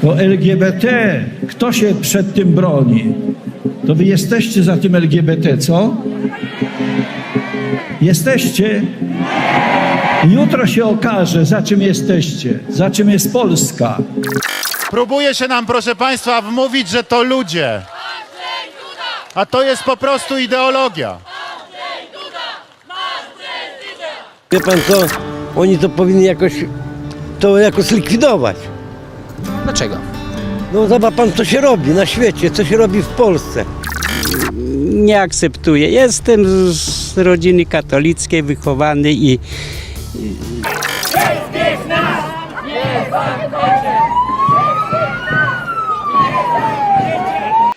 Bo LGBT, kto się przed tym broni? To wy jesteście za tym LGBT, co? Jesteście? Jutro się okaże, za czym jesteście, za czym jest Polska. Próbuje się nam, proszę Państwa, wmówić, że to ludzie. A to jest po prostu ideologia. Wie pan co, oni to powinni jakoś zlikwidować. Dlaczego? No zobacz pan, co się robi na świecie, co się robi w Polsce. Nie akceptuję. Jestem z rodziny katolickiej, wychowany i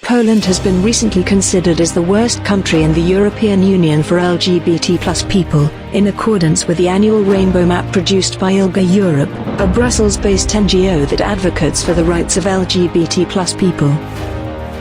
Poland has been recently considered as the worst country in the European Union for LGBT plus people, in accordance with the annual Rainbow Map produced by ILGA Europe, a Brussels-based NGO that advocates for the rights of LGBT plus people.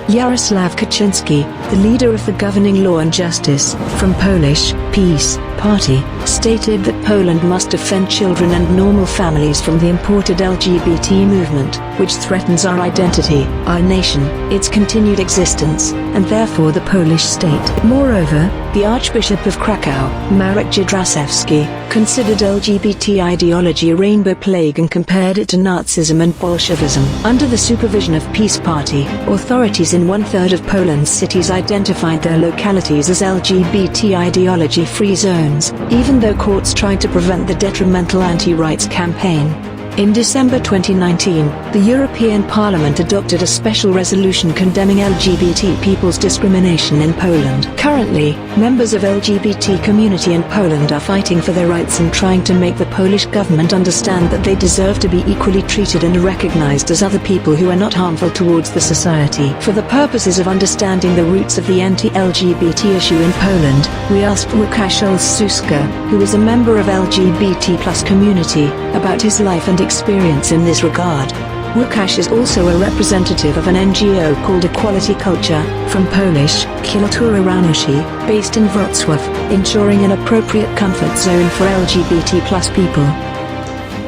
Jarosław Kaczynski, the leader of the governing Law and Justice, from Polish Peace Party, stated that Poland must defend children and normal families from the imported LGBT movement, which threatens our identity, our nation, its continued existence, and therefore the Polish state. Moreover, the Archbishop of Krakow, Marek Jędraszewski, considered LGBT ideology a rainbow plague and compared it to Nazism and Bolshevism. Under the supervision of Peace Party, authorities in 1/3 of Poland's cities identified their localities as LGBT ideology-free zones, even though courts tried to prevent the detrimental anti-rights campaign. In December 2019, the European Parliament adopted a special resolution condemning LGBT people's discrimination in Poland. Currently, members of LGBT community in Poland are fighting for their rights and trying to make the Polish government understand that they deserve to be equally treated and recognized as other people who are not harmful towards the society. For the purposes of understanding the roots of the anti-LGBT issue in Poland, we asked Łukasz Olszewski, who is a member of LGBT plus community, about his life and experience in this regard. Łukasz is also a representative of an NGO called Equality Culture, from Polish, Kultura Ranushi, based in Wrocław, ensuring an appropriate comfort zone for LGBT plus people.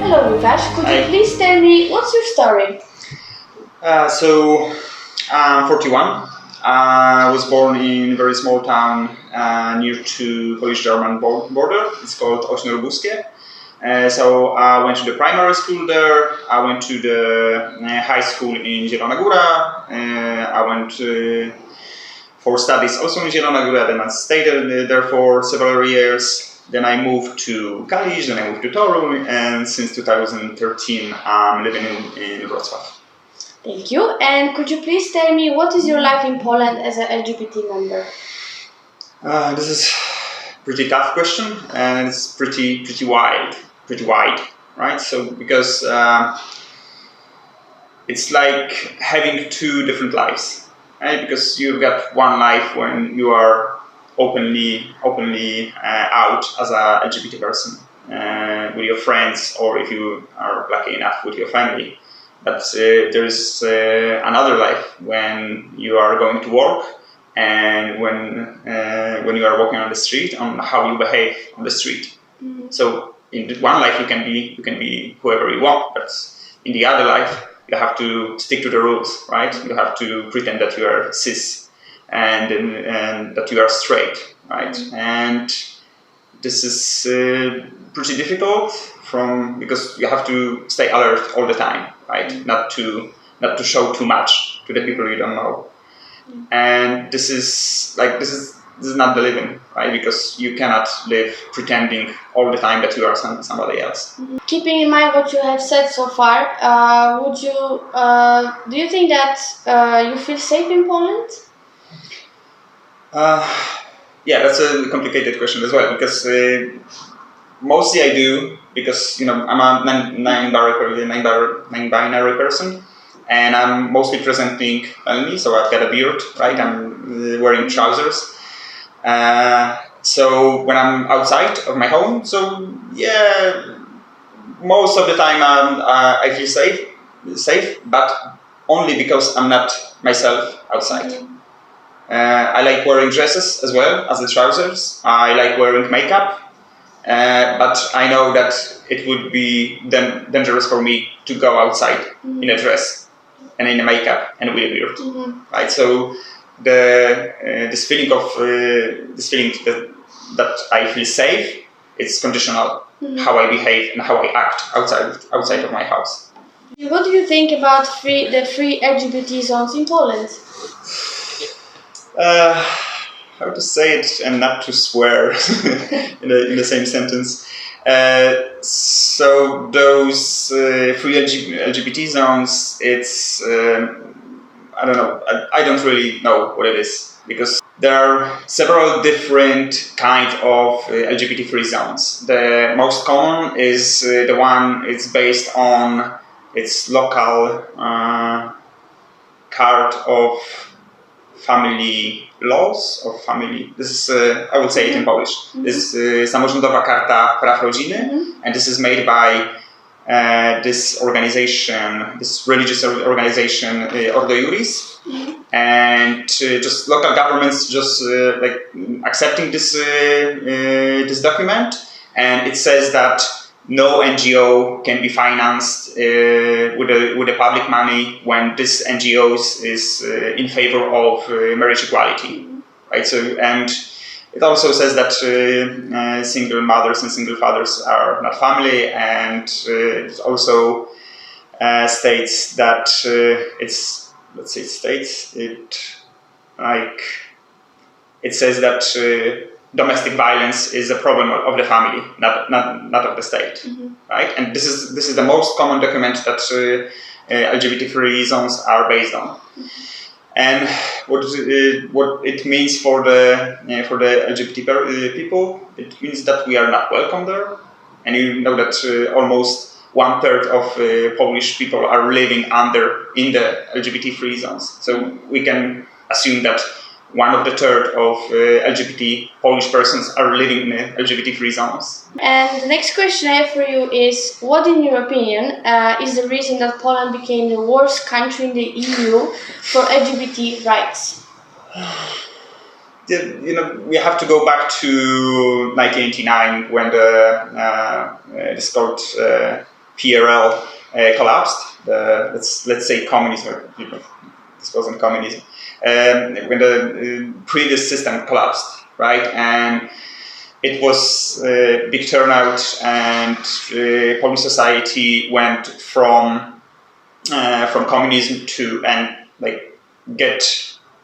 Hello Łukasz, could you please tell me what's your story? I'm 41. I was born in a very small town near to Polish-German border. It's called Ośmiorubuskie. So I went to the primary school there. I went to the high school in Zielona Góra. I went for studies also in Zielona Góra. Then I stayed there for several years. Then I moved to Kalisz. Then I moved to Toruń. And since 2013, I'm living in Wrocław. Thank you. And could you please tell me what is your life in Poland as an LGBT member? This is a pretty tough question, and it's pretty wide, right? So because it's like having two different lives, right? Because you've got one life when you are openly out as a LGBT person with your friends, or if you are lucky enough with your family. But there is another life when you are going to work, and when you are walking on the street, on how you behave on the street. So in one life you can be whoever you want, but in the other life you have to stick to the rules, right? You have to pretend that you are cis and that you are straight, right? And this is pretty difficult because you have to stay alert all the time, right? Not to show too much to the people you don't know. And this is not the living, right? Because you cannot live pretending all the time that you are somebody else. Keeping in mind what you have said so far, do you think that you feel safe in Poland? Yeah, that's a complicated question as well, because mostly I do, because I'm a non-binary person. And I'm mostly presenting only, so I've got a beard, right? I'm wearing trousers. So when I'm outside of my home, so yeah, most of the time I feel safe, but only because I'm not myself outside. I like wearing dresses as well as the trousers. I like wearing makeup, but I know that it would be then dangerous for me to go outside in a dress and in a makeup and with a beard, right? So this feeling that I feel safe, it's conditional how I behave and how I act outside of my house. What do you think about the free LGBT zones in Poland? How to say it and not to swear in the same sentence. So those free LGBT zones, it's I don't know. I don't really know what it is, because there are several different kinds of LGBT-free zones. The most common is the one it's based on its local card of family laws or family. This is I will say it in Polish. This is samorządowa karta praw rodziny, and this is made by this organization, this religious organization, Ordo Iuris, and just local governments just like accepting this this document, and it says that no NGO can be financed with the public money when this NGO is in favor of marriage equality, right? So, and it also says that single mothers and single fathers are not family, and it also states that it says that domestic violence is a problem of the family, not of the state, right? And this is the most common document that LGBT-free zones are based on. And what it means for the LGBT people, it means that we are not welcome there. And you know that almost 1/3 of Polish people are living in the LGBT-free zones. So we can assume that 1/3 of LGBT Polish persons are living in LGBT-free zones. And the next question I have for you is, what in your opinion is the reason that Poland became the worst country in the EU for LGBT rights? You know, we have to go back to 1989 when this called PRL collapsed. Let's say communism. This wasn't communism. When the previous system collapsed, right? And it was a big turnout, and Polish society went from communism to get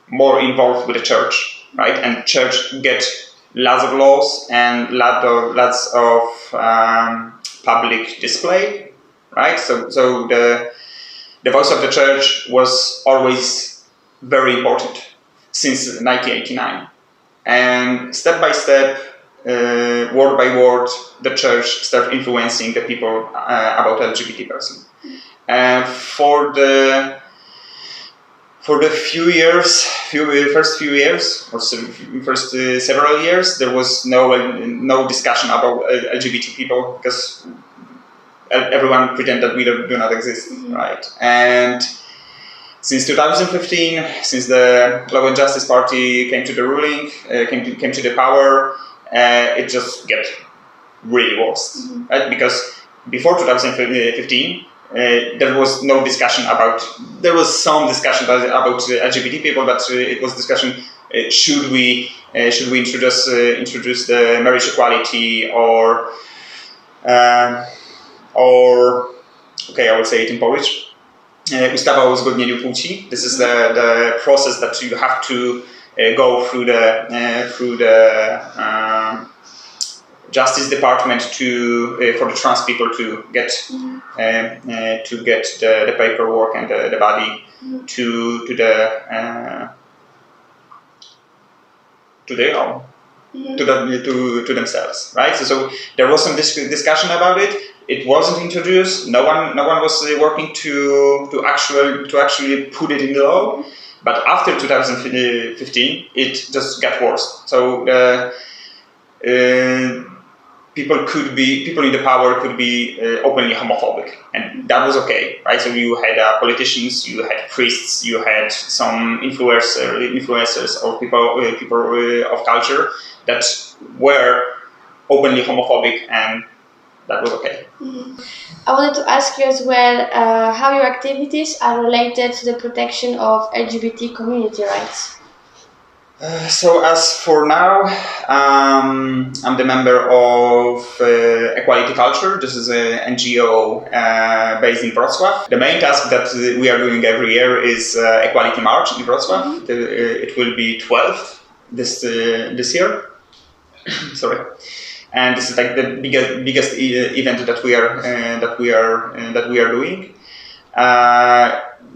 more involved with the church, right? And church get lots of laws and lots of public display, right? So the voice of the church was always very important since 1989, and step by step, word by word, the church started influencing the people about LGBT person. And for the first few years, or first several years, there was no discussion about LGBT people, because everyone pretended that we do not exist, right? And since 2015, since the Law and Justice Party came to the ruling, came to the power, it just get really worse, right? Because before 2015, there was no discussion about. There was some discussion about LGBT people, but it was discussion: should we introduce the marriage equality, or okay, I will say it in Polish. Ustawa o uzgodnieniu płci. This is the process that you have to go through the Justice Department for the trans people to get the paperwork and the body to their own, to themselves, right? So there was some discussion about it. It wasn't introduced. No one was working to actually put it in the law. But after 2015, it just got worse. So people in the power could be openly homophobic, and that was okay, right? So you had politicians, you had priests, you had some influencers or people of culture that were openly homophobic, and that was okay. I wanted to ask you as well how your activities are related to the protection of LGBT community rights. So as for now, I'm the member of Equality Culture. This is an NGO based in Wrocław. The main task that we are doing every year is Equality March in Wrocław. It will be 12th this year. Sorry, and this is like the biggest event that we are doing.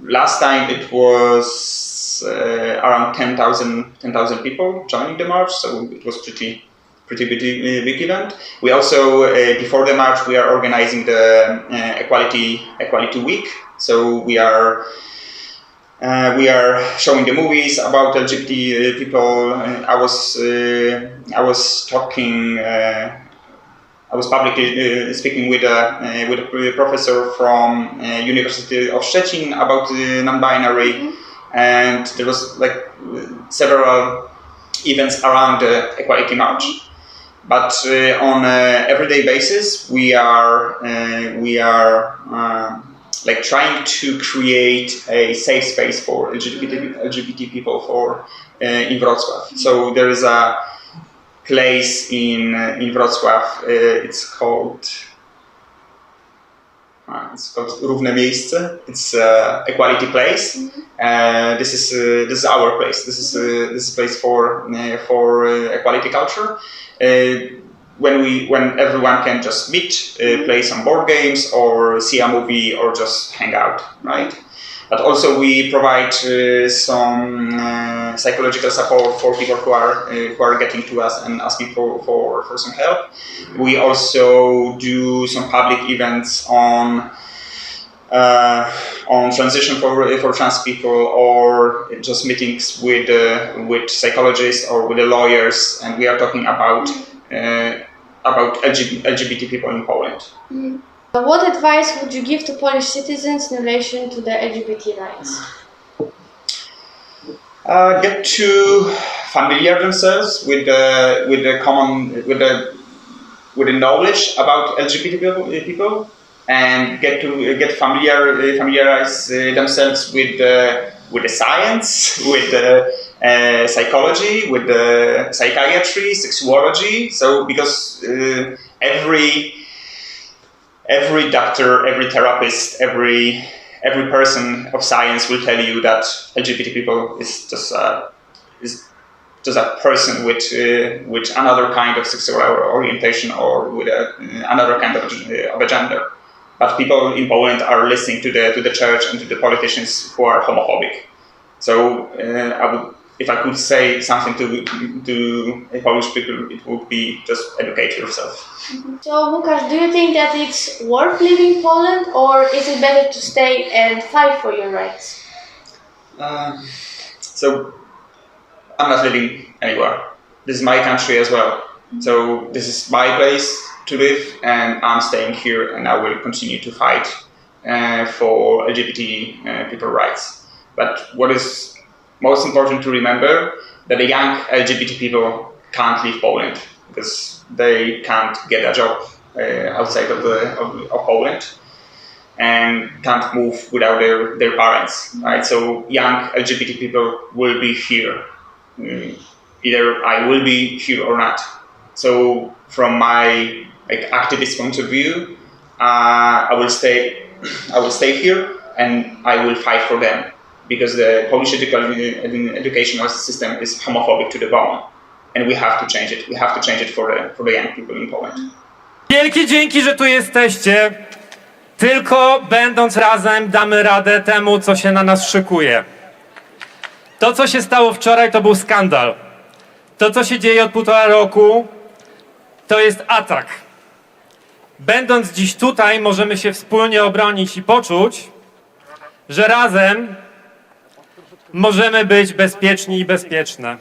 Last time it was around 10,000 people joining the march, so it was pretty big event. We also before the march we are organizing the Equality Week. So we are showing the movies about LGBT people. I was publicly speaking with a professor from University of Szczecin about non-binary, and there was like several events around the Equality March. But on an everyday basis, we are like trying to create a safe space for LGBT people in Wrocław. So there is a place in Wrocław. It's called Równe Miejsce. It's Equality Place. This is our place. This is a place for equality culture. When everyone can just meet, play some board games, or see a movie, or just hang out, right? But also we provide some psychological support for people who are getting to us and asking for some help. We also do some public events on transition for trans people, or just meetings with psychologists or with the lawyers, and we are talking about LGBT people in Poland. What advice would you give to Polish citizens in relation to the LGBT rights? Get to familiar themselves with the knowledge about LGBT people, and get familiarize themselves with the science, with the psychology, with the psychiatry, sexuology. So because every doctor, every therapist, every person of science will tell you that LGBT people is just a person with another kind of sexual orientation, or with another kind of a gender. But people in Poland are listening to the church and to the politicians who are homophobic. So if I could say something to Polish people, it would be just educate yourself. So Łukasz, do you think that it's worth living in Poland, or is it better to stay and fight for your rights? So I'm not living anywhere. This is my country as well. So this is my place to live, and I'm staying here, and I will continue to fight for LGBT people rights. But what is most important to remember, that the young LGBT people can't leave Poland because they can't get a job outside of Poland, and can't move without their parents, right? So young LGBT people will be here. Either I will be here or not. So from my activist point of view, I will stay here, and I will fight for them. Because the Polish educational system is homophobic to the bone, and we have to change it. We have to change it for the young people in Poland. Wielkie dzięki, że tu jesteście. Tylko będąc razem damy radę temu, co się na nas szykuje. To, co się stało wczoraj, to był skandal. To, co się dzieje od 1,5 roku, to jest atak. Będąc dziś tutaj, możemy się wspólnie obronić i poczuć, że razem możemy być bezpieczni i bezpieczne.